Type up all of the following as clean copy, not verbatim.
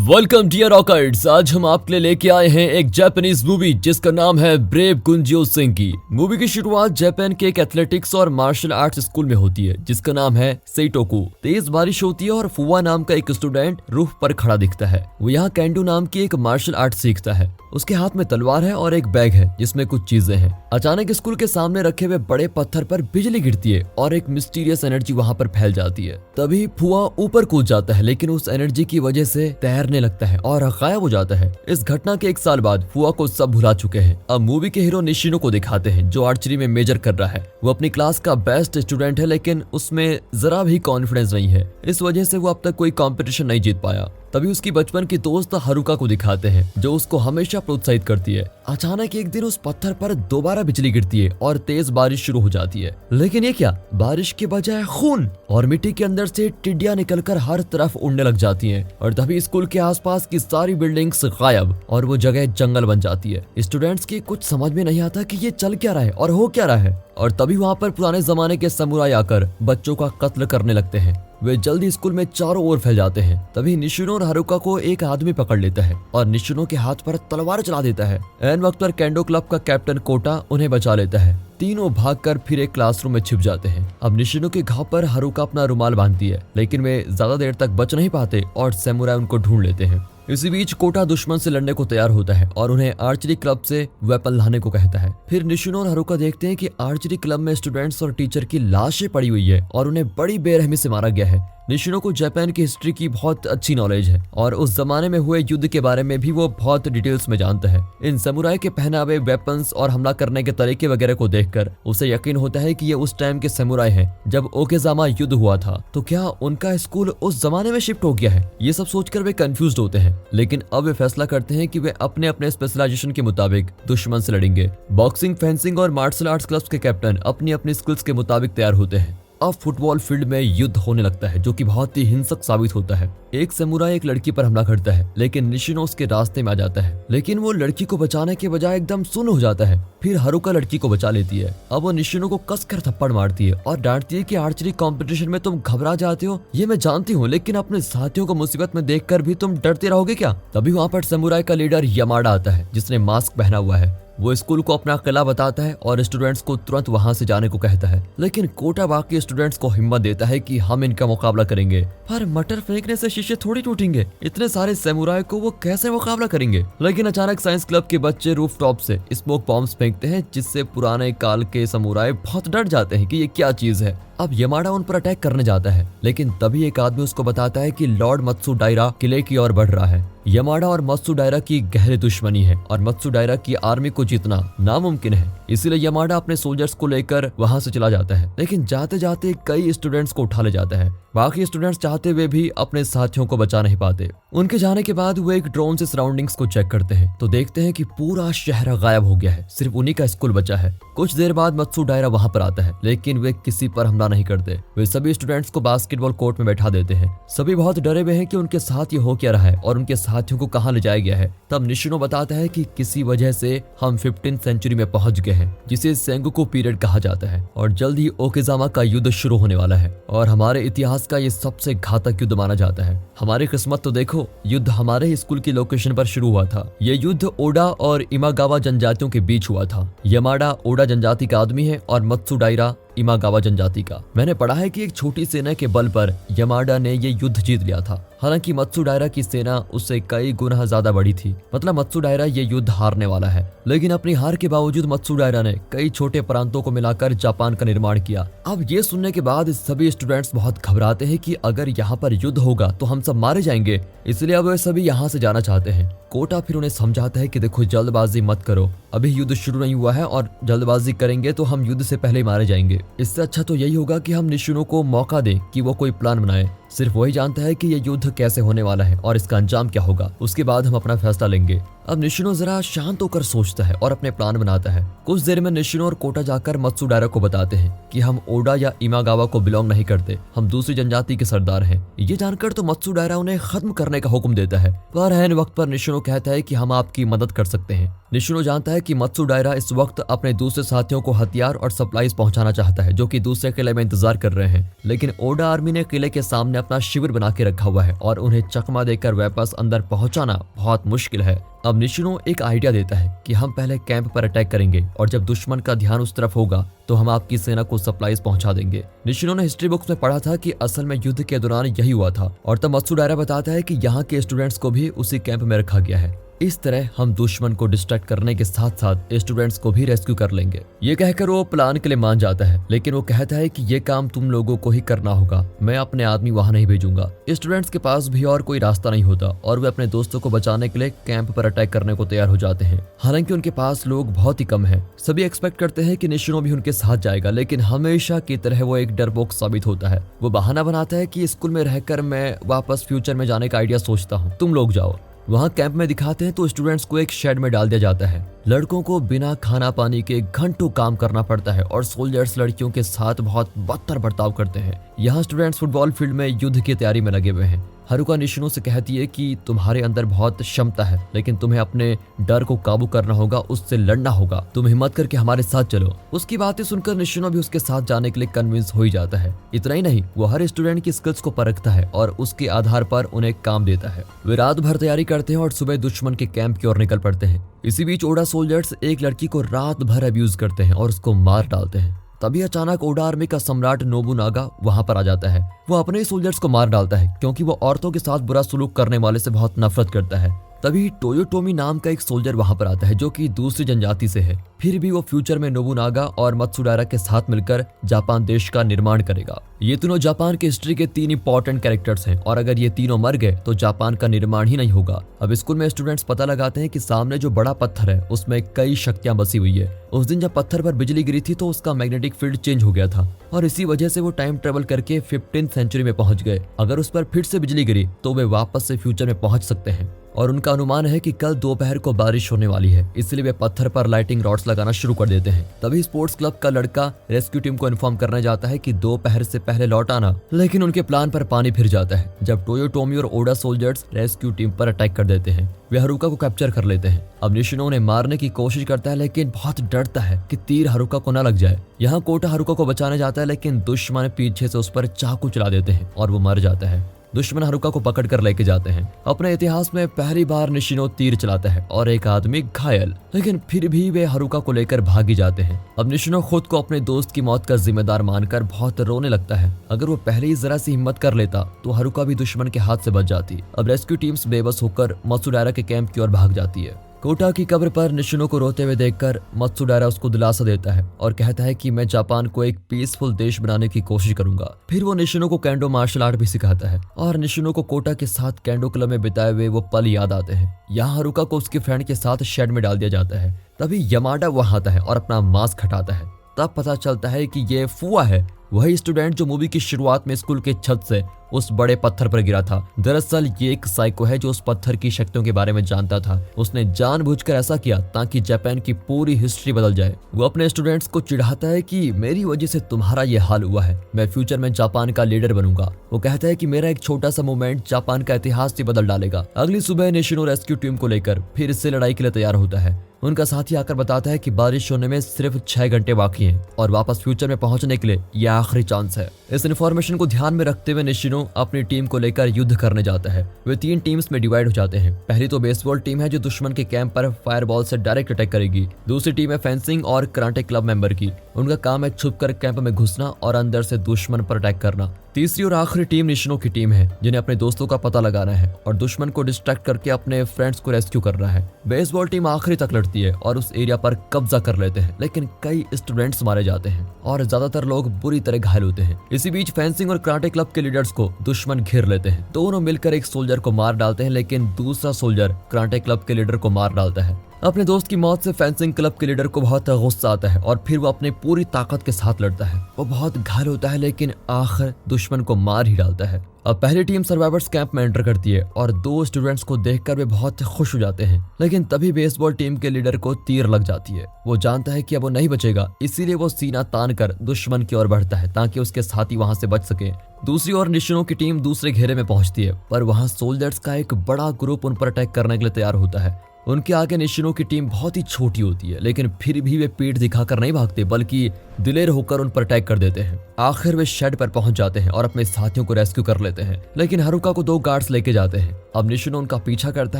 Welcome dear rockers. आज हम आपके लिए लेके आए हैं एक जापानीज मूवी जिसका नाम है ब्रेव गुंजियो सेंकी। मूवी की शुरुआत जापान के एक एथलेटिक्स और मार्शल आर्ट्स स्कूल में होती है जिसका नाम है सेइटोकू। तेज बारिश होती है और फुआ नाम का एक स्टूडेंट रूफ पर खड़ा दिखता है। वो यहाँ कैंडो नाम की एक मार्शल आर्ट सीखता है। उसके हाथ में तलवार है और एक बैग है जिसमें कुछ चीजें हैं। अचानक स्कूल के सामने रखे हुए बड़े पत्थर पर बिजली गिरती है और एक मिस्टीरियस एनर्जी वहाँ पर फैल जाती है। तभी फुआ ऊपर कूद जाता है लेकिन उस एनर्जी की वजह से तैरने लगता है और गायब हो जाता है। इस घटना के 1 साल बाद फुआ को सब भुला चुके हैं। अब मूवी के हीरो निशिनो को दिखाते हैं जो आर्चरी में मेजर कर रहा है। वो अपनी क्लास का बेस्ट स्टूडेंट है लेकिन उसमें जरा भी कॉन्फिडेंस नहीं है। इस वजह से वो अब तक कोई कंपटीशन नहीं जीत पाया। तभी उसकी बचपन की दोस्त हारुका को दिखाते हैं जो उसको हमेशा प्रोत्साहित करती है। अचानक एक दिन उस पत्थर पर दोबारा बिजली गिरती है और तेज बारिश शुरू हो जाती है। लेकिन ये क्या, बारिश के बजाय खून और मिट्टी के अंदर से टिड्डियां निकलकर हर तरफ उड़ने लग जाती हैं। और तभी स्कूल के आसपास की सारी बिल्डिंग्स गायब और वो जगह जंगल बन जाती है। स्टूडेंट्स की कुछ समझ में नहीं आता कि ये चल क्या रहा है और हो क्या रहा है। और तभी वहाँ पर पुराने जमाने के समुराई आकर बच्चों का कत्ल करने लगते हैं। वे जल्दी स्कूल में चारों ओर फैल जाते हैं। तभी निशिनो और हारुका को एक आदमी पकड़ लेता है और निशिनो के हाथ पर तलवार चला देता है। एन वक्त पर केंडो क्लब का कैप्टन कोटा उन्हें बचा लेता है। तीनों भागकर फिर एक क्लासरूम में छिप जाते हैं। अब निशिनो के घाव पर हारुका अपना रुमाल बांधती है लेकिन वे ज्यादा देर तक बच नहीं पाते और सैमुराई उनको ढूंढ लेते हैं। इसी बीच कोटा दुश्मन से लड़ने को तैयार होता है और उन्हें आर्चरी क्लब से वेपन लाने को कहता है। फिर निशिनो और हारुका देखते हैं कि आर्चरी क्लब में स्टूडेंट्स और टीचर की लाशें पड़ी हुई है और उन्हें बड़ी बेरहमी से मारा गया है। निशिनो को जापान की हिस्ट्री की बहुत अच्छी नॉलेज है और उस जमाने में हुए युद्ध के बारे में भी वो बहुत डिटेल्स में जानता है। इन समुराई के पहनावे, वेपन्स और हमला करने के तरीके वगैरह को देखकर उसे यकीन होता है कि ये उस टाइम के समुराई हैं जब ओकेजामा युद्ध हुआ था। तो क्या उनका स्कूल उस जमाने में शिफ्ट हो गया है? ये सब सोचकर वे कंफ्यूज होते हैं लेकिन अब वे फैसला करते हैं कि वे अपने अपने स्पेशलाइजेशन के मुताबिक दुश्मन से लड़ेंगे। बॉक्सिंग, फेंसिंग और मार्शल आर्ट्स क्लब्स के कैप्टन अपनी अपनी स्किल्स के मुताबिक तैयार होते हैं। अब फुटबॉल फील्ड में युद्ध होने लगता है जो कि बहुत ही हिंसक साबित होता है। एक समुराई एक लड़की पर हमला करता है लेकिन निशिनो उसके रास्ते में आ जाता है लेकिन वो लड़की को बचाने के बजाय एकदम सुन्न हो जाता है। फिर हारुका लड़की को बचा लेती है। अब वो निशिनो को कसकर थप्पड़ मारती है और डांटती है कि आर्चरी कंपटीशन में तुम घबरा जाते हो, ये मैं जानती हूँ, लेकिन अपने साथियों को मुसीबत में देखकर भी तुम डरते रहोगे क्या? तभी वहाँ पर समुराई का लीडर यमाडा आता है जिसने मास्क पहना हुआ है। वो स्कूल को अपना किला बताता है और स्टूडेंट्स को तुरंत वहां से जाने को कहता है। लेकिन कोटा बाकी स्टूडेंट्स को हिम्मत देता है कि हम इनका मुकाबला करेंगे। पर मटर फेंकने से शीशे थोड़ी टूटेंगे, इतने सारे समुराई को वो कैसे मुकाबला करेंगे? लेकिन अचानक साइंस क्लब के बच्चे रूफटॉप से स्मोक बॉम्ब्स फेंकते हैं जिससे पुराने काल के समुराई बहुत डर जाते हैं कि ये क्या चीज है। अब यमाडा उन पर अटैक करने जाता है लेकिन तभी एक आदमी उसको बताता है कि लॉर्ड मत्सुडाइरा किले की ओर बढ़ रहा है। यमाडा और मत्सुडाइरा की गहरी दुश्मनी है और मत्सुडाइरा की आर्मी को जीतना नामुमकिन है। इसीलिए यमाडा अपने सोल्जर्स को लेकर वहां से चला जाता है लेकिन जाते जाते कई स्टूडेंट्स को उठा ले जाता है। बाकी स्टूडेंट्स चाहते हुए भी अपने साथियों को बचा नहीं पाते। उनके जाने के बाद वो एक ड्रोन से सराउंडिंग्स को चेक करते हैं तो देखते हैं कि पूरा शहर गायब हो गया है, सिर्फ उन्हीं का स्कूल बचा है। कुछ देर बाद मत्सुडाइरा वहां पर आता है लेकिन वे किसी पर हमला नहीं करते। वे सभी स्टूडेंट्स को बास्केटबॉल कोर्ट में बैठा देते हैं। सभी बहुत डरे हुए हैं कि उनके साथ ये हो क्या रहा है और उनके साथियों को कहाँ ले जाया गया है। तब निशिनो बताता है कि किसी वजह से हम 15th सेंचुरी में पहुंच गए हैं जिसे सेंगोकू पीरियड कहा जाता है और जल्द ही ओकेजामा का युद्ध शुरू होने वाला है और हमारे इतिहास का ये सबसे घातक युद्ध माना जाता है। हमारी किस्मत तो देखो, युद्ध हमारे ही स्कूल की लोकेशन पर शुरू हुआ था। ये युद्ध ओडा और इमागावा जनजातियों के बीच हुआ था। यमाडा ओडा जनजाति का आदमी है और मत्सुडाइरा इमागावा जनजाति का। मैंने पढ़ा है कि एक छोटी सेना के बल पर यमाडा ने ये युद्ध जीत लिया था। हालांकि मत्सुडाइरा की सेना उससे कई गुना ज्यादा बड़ी थी। मतलब मत्सुडाइरा ये युद्ध हारने वाला है। लेकिन अपनी हार के बावजूद मत्सुडाइरा ने कई छोटे प्रांतों को मिलाकर जापान का निर्माण किया। अब ये सुनने के बाद सभी स्टूडेंट्स बहुत घबराते हैं कि अगर यहाँ पर युद्ध होगा तो हम सब मारे जाएंगे, इसलिए अब वे सभी यहाँ से जाना चाहते हैं। कोटा फिर उन्हें समझाता है कि देखो, जल्दबाजी मत करो, अभी युद्ध शुरू नहीं हुआ है और जल्दबाजी करेंगे तो हम युद्ध से पहले ही मारे जाएंगे। इससे अच्छा तो यही होगा कि हम निशिनो को मौका दें कि वो कोई प्लान बनाए। सिर्फ वही जानता है कि ये युद्ध कैसे होने वाला है और इसका अंजाम क्या होगा, उसके बाद हम अपना फैसला लेंगे। अब निशिनो जरा शांत होकर सोचता है और अपने प्लान बनाता है। कुछ देर में निशिनो और कोटा जाकर मत्सुडायरा को बताते हैं कि हम ओडा या इमागावा को बिलोंग नहीं करते, हम दूसरी जनजाति के सरदार हैं। ये जानकर तो मत्सुडायरा उन्हें खत्म करने का हुक्म देता है, पर ऐन वक्त पर निशिनो कहता है कि हम आपकी मदद कर सकते हैं। निशिनो जानता है कि मत्सुडायरा इस वक्त अपने दूसरे साथियों को हथियार और सप्लाईज पहुंचाना चाहता है, जो कि दूसरे किले में इंतजार कर रहे हैं। लेकिन ओडा आर्मी ने किले के सामने अपना शिविर बना के रखा हुआ है और उन्हें चकमा देकर वापस अंदर पहुंचाना बहुत मुश्किल है। अब निशिनो एक आइडिया देता है कि हम पहले कैंप पर अटैक करेंगे और जब दुश्मन का ध्यान उस तरफ होगा तो हम आपकी सेना को सप्लाईज पहुंचा देंगे। निशिनो ने हिस्ट्री बुक्स में पढ़ा था कि असल में युद्ध के दौरान यही हुआ था और तब मत्सुडायरा बताता है कि यहाँ के स्टूडेंट्स को भी उसी कैंप में रखा गया है। इस तरह हम दुश्मन को डिस्ट्रैक्ट करने के साथ साथ स्टूडेंट्स को भी रेस्क्यू कर लेंगे। ये कहकर वो प्लान के लिए मान जाता है, लेकिन वो कहता है कि ये काम तुम लोगों को ही करना होगा, मैं अपने आदमी वहां नहीं भेजूंगा। स्टूडेंट्स के पास भी और कोई रास्ता नहीं होता और वे अपने दोस्तों को बचाने के लिए कैंप पर अटैक करने को तैयार हो जाते हैं। हालांकि उनके पास लोग बहुत ही कम है। सभी एक्सपेक्ट करते हैं कि निशिनो भी उनके साथ जाएगा, लेकिन हमेशा की तरह वो एक डरपोक साबित होता है। वो बहाना बनाता है कि स्कूल में रहकर मैं वापस फ्यूचर में जाने का आइडिया सोचता हूँ, तुम लोग जाओ। वहाँ कैंप में दिखाते हैं तो स्टूडेंट्स को एक शेड में डाल दिया जाता है। लड़कों को बिना खाना पानी के घंटों काम करना पड़ता है और सोल्जर्स लड़कियों के साथ बहुत बदतर बर्ताव करते हैं। यहाँ स्टूडेंट्स फुटबॉल फील्ड में युद्ध की तैयारी में लगे हुए हैं। हारुका निशिनो से कहती है कि तुम्हारे अंदर बहुत क्षमता है, लेकिन तुम्हें अपने डर को काबू करना होगा, उससे लड़ना होगा। तुम हिम्मत करके हमारे साथ चलो। उसकी बातें सुनकर निशिनो भी उसके साथ जाने के लिए कन्विंस हो ही जाता है। इतना ही नहीं, वो हर स्टूडेंट की स्किल्स को परखता है और उसके आधार पर उन्हें काम देता है। वे रात भर तैयारी करते हैं और सुबह दुश्मन के कैंप की ओर निकल पड़ते हैं। इसी बीच ओडा सोल्जर्स एक लड़की को रात भर अब्यूज करते हैं और उसको मार डालते हैं। तभी अचानक ओडा आर्मी का सम्राट नोबुनागा वहां पर आ जाता है। वो अपने सोल्जर्स को मार डालता है क्योंकि वो औरतों के साथ बुरा सलूक करने वाले से बहुत नफरत करता है। तभी टोयोटोमी नाम का एक सोल्जर वहां पर आता है जो कि दूसरी जनजाति से है। फिर भी वो फ्यूचर में नोबुनागा और मत्सुडायरा के साथ मिलकर जापान देश का निर्माण करेगा। ये तीनों जापान की हिस्ट्री के 3 इंपॉर्टेंट कैरेक्टर्स हैं और अगर ये तीनों मर गए तो जापान का निर्माण ही नहीं होगा। अब स्कूल में स्टूडेंट्स पता लगाते हैं कि सामने जो बड़ा पत्थर है उसमें कई शक्तियां बसी हुई है। उस दिन जब पत्थर पर बिजली गिरी थी तो उसका मैग्नेटिक फील्ड चेंज हो गया था और इसी वजह से वो टाइम ट्रेवल करके 15th सेंचुरी में पहुंच गए। अगर उस पर फिर से बिजली गिरी तो वे वापस से फ्यूचर में पहुंच सकते हैं और उनका अनुमान है कि कल दोपहर को बारिश होने वाली है, इसलिए वे पत्थर पर लाइटिंग रॉड्स लगाना शुरू कर देते हैं। तभी स्पोर्ट्स क्लब का लड़का रेस्क्यू टीम को इन्फॉर्म करने जाता है कि दोपहर से पहले लौट आना, लेकिन उनके प्लान पर पानी फिर जाता है जब टोयोटोमी और ओडा सोल्जर्स रेस्क्यू टीम पर अटैक कर देते हैं। वे हारुका को कैप्चर कर लेते हैं। अब निशिनो उन्हें मारने की कोशिश करता है लेकिन बहुत डरता है कि तीर हारुका को न लग जाए। यहाँ कोटा हारुका को बचाने जाता है लेकिन दुश्मन पीछे से उस पर चाकू चला देते हैं और वो मर जाता है। दुश्मन हारुका को पकड़कर लेके जाते हैं। अपने इतिहास में पहली बार निशिनो तीर चलाता है और एक आदमी घायल, लेकिन फिर भी वे हारुका को लेकर भागी जाते हैं। अब निशिनो खुद को अपने दोस्त की मौत का जिम्मेदार मानकर बहुत रोने लगता है। अगर वो पहले ही जरा सी हिम्मत कर लेता तो हारुका भी दुश्मन के हाथ से बच जाती। अब रेस्क्यू टीम्स बेबस होकर मत्सुडायरा के कैंप की ओर भाग जाती है। कोटा की कब्र पर निशिनो को रोते हुए देखकर मत्सुडायरा उसको दिलासा देता है और कहता है कि मैं जापान को एक पीसफुल देश बनाने की कोशिश करूंगा। फिर वो निशिनो को कैंडो मार्शल आर्ट भी सिखाता है और निशिनो को कोटा के साथ कैंडो क्लब में बिताए हुए वो पल याद आते हैं। यहाँ हारुका को उसके फ्रेंड के साथ शेड में डाल दिया जाता है। तभी यमाडा वहां आता है और अपना मास्क हटाता है। तब पता चलता है कि ये फुआ है, वही स्टूडेंट जो मूवी की शुरुआत में स्कूल के छत से उस बड़े पत्थर पर गिरा था। दरअसल ये एक साइको है जो उस पत्थर की शक्तियों के बारे में जानता था। उसने जानबूझकर ऐसा किया ताकि जापान की पूरी हिस्ट्री बदल जाए। वो अपने स्टूडेंट्स को चिढ़ाता है कि मेरी वजह से तुम्हारा ये हाल हुआ है, मैं फ्यूचर में जापान का लीडर बनूंगा। वो कहता है कि मेरा एक छोटा सा मूवमेंट जापान का इतिहास ही बदल डालेगा। अगली सुबह निशिनो रेस्क्यू टीम को लेकर फिर से लड़ाई के लिए तैयार होता है। उनका साथी आकर बताता है कि बारिश होने में सिर्फ 6 घंटे बाकी हैं और वापस फ्यूचर में पहुंचने के लिए यह आखिरी चांस है। इस इन्फॉर्मेशन को ध्यान में रखते हुए निशिनो अपनी टीम को लेकर युद्ध करने जाता है। वे 3 टीम्स में डिवाइड हो जाते हैं। पहली तो बेसबॉल टीम है जो दुश्मन के कैंप पर फायरबॉल से डायरेक्ट अटैक करेगी। दूसरी टीम है फेंसिंग और कराटे क्लब मेंबर की। उनका काम है छुपकर कैंप में घुसना और अंदर से दुश्मन पर अटैक करना। तीसरी और आखिरी टीम निशिनो की टीम है जिन्हें अपने दोस्तों का पता लगाना है और दुश्मन को डिस्ट्रैक्ट करके अपने फ्रेंड्स को रेस्क्यू करना है। बेसबॉल टीम आखिरी तक लड़ती है और उस एरिया पर कब्जा कर लेते हैं, लेकिन कई स्टूडेंट्स मारे जाते हैं और ज्यादातर लोग बुरी तरह घायल होते हैं। इसी बीच फेंसिंग और कराटे क्लब के लीडर्स को दुश्मन घेर लेते हैं। दोनों मिलकर एक सोल्जर को मार डालते हैं, लेकिन दूसरा सोल्जर कराटे क्लब के लीडर को मार डालता है। अपने दोस्त की मौत से फेंसिंग क्लब के लीडर को बहुत गुस्सा आता है और फिर वो अपनी पूरी ताकत के साथ लड़ता है। वो बहुत घायल होता है लेकिन आखिर दुश्मन को मार ही डालता है। अब पहली टीम सर्वाइवर्स कैंप में एंटर करती है और 2 स्टूडेंट्स को देखकर वे बहुत खुश हो जाते हैं, लेकिन तभी बेसबॉल टीम के लीडर को तीर लग जाती है। वो जानता है कि अब वो नहीं बचेगा, इसीलिए वो सीना तान कर दुश्मन की ओर बढ़ता है ताकि उसके साथी वहां से बच सके। दूसरी ओर निशिनो की टीम दूसरे घेरे में पहुंचती है, पर वहां सोल्जर्स का एक बड़ा ग्रुप उन पर अटैक करने के लिए तैयार होता है। उनके आगे निशिनो की टीम बहुत ही छोटी होती है, लेकिन फिर भी वे पीठ दिखाकर नहीं भागते बल्कि दिलेर होकर उन पर अटैक कर देते हैं। आखिर वे शेड पर पहुंच जाते हैं और अपने साथियों को रेस्क्यू कर लेते हैं, लेकिन हारुका को 2 गार्ड्स लेके जाते हैं। अब निशिनो उनका पीछा करता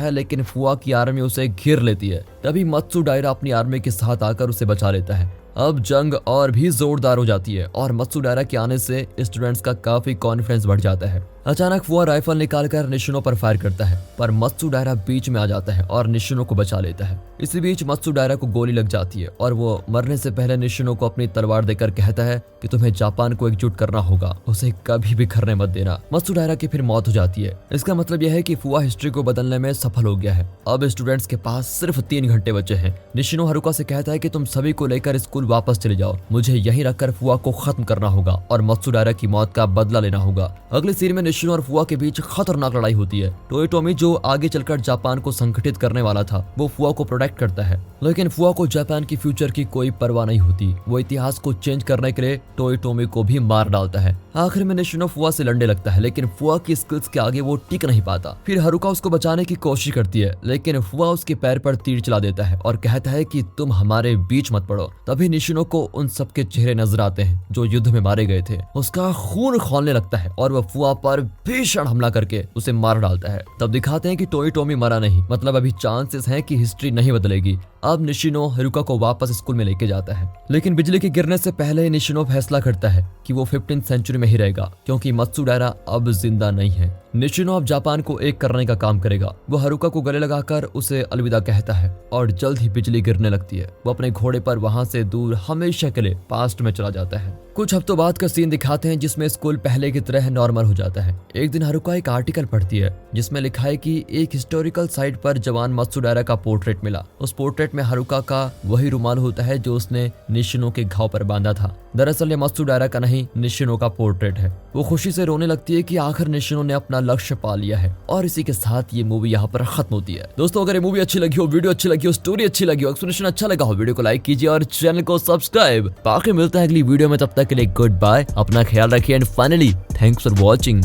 है लेकिन फुआ की आर्मी उसे घेर लेती है। तभी मत्सुडाइरा अपनी आर्मी के साथ आकर उसे बचा लेता है। अब जंग और भी जोरदार हो जाती है और मत्सुडाइरा के आने से स्टूडेंट्स का काफी कॉन्फिडेंस बढ़ जाता है। अचानक फुआ राइफल निकालकर निशिनो पर फायर करता है, पर मत्सुडाइरा बीच में आ जाता है और निशिनो को बचा लेता है। इसी बीच मत्सुडाइरा को गोली लग जाती है और वो मरने से पहले निशिनो को अपनी तलवार देकर कहता है कि तुम्हें जापान को एकजुट करना होगा, उसे कभी भी बिखरने मत देना। मत्सुडाइरा की फिर मौत हो जाती है। इसका मतलब यह है कि फुआ हिस्ट्री को बदलने में सफल हो गया है। अब स्टूडेंट्स के पास सिर्फ 3 घंटे बचे हैं। निशिनो हारुका से कहता है कि तुम सभी को लेकर स्कूल वापस चले जाओ, मुझे यहीं रखकर फुआ को खत्म करना होगा और मत्सुडाइरा की मौत का बदला लेना होगा। अगले सीन में निशिनो और फुआ के बीच खतरनाक लड़ाई होती है। टोयोटोमी जो आगे चलकर जापान को संगठित करने वाला था, वो फुआ को प्रोटेक्ट करता है, लेकिन फुआ को जापान की फ्यूचर की कोई परवाह नहीं होती। वो इतिहास को चेंज करने के लिए टोयोटोमी को भी मार डालता है। आखिर में निशिनो फुआ से लड़ने लगता है, लेकिन फुआ की स्किल्स के आगे वो टिक नहीं पाता। फिर हारुका उसको बचाने की कोशिश करती है, लेकिन फुआ उसके पैर पर तीर चला देता है और कहता है कि तुम हमारे बीच मत पड़ो। तभी निशिनो को उन सबके चेहरे नजर आते हैं जो युद्ध में मारे गए थे। उसका खून खौलने लगता है और वह फुआ पर भीषण हमला करके उसे मार डालता है। तब दिखाते हैं कि टोयोटोमी मरा नहीं, मतलब अभी चांसेस हैं कि हिस्ट्री नहीं बदलेगी। अब निशिनो हारुका को वापस स्कूल में लेके जाता है, लेकिन बिजली के गिरने से पहले ही निशिनो फैसला करता है कि वो 15th सेंचुरी में ही रहेगा, क्योंकि मत्सुडाइरा अब जिंदा नहीं है। निशिनो अब जापान को एक करने का काम करेगा। वो हारुका को गले लगाकर उसे अलविदा कहता है और जल्द ही बिजली गिरने लगती है। वो अपने घोड़े पर वहां से दूर हमेशा के लिए पास्ट में चला जाता है। कुछ हफ्तों बाद का सीन दिखाते हैं जिसमें स्कूल पहले की तरह नॉर्मल हो जाता है। एक दिन हारुका एक आर्टिकल पढ़ती है जिसमें लिखा है कि एक हिस्टोरिकल साइट पर जवान मत्सुडाइरा का पोर्ट्रेट मिला। उस पोर्ट्रेट में हारुका का वही रुमाल होता है जो उसने निशिनो के घाव पर बांधा था। दरअसल ये मत्सुडाइरा का नहीं, निशिनो का पोर्ट्रेट है। वो खुशी से रोने लगती है कि आखिर निशिनो ने अपना लक्ष्य पा लिया है। और इसी के साथ ये मूवी यहाँ पर खत्म होती है। दोस्तों, अगर ये मूवी अच्छी लगी हो, वीडियो अच्छी लगी हो, स्टोरी अच्छी लगी हो, एक्सप्लेनेशन अच्छा लगा हो, वीडियो को लाइक कीजिए और चैनल को सब्सक्राइब। बाकी मिलता है अगली वीडियो में, तब तक के लिए गुड बाय, अपना ख्याल रखिए and finally thanks for watching.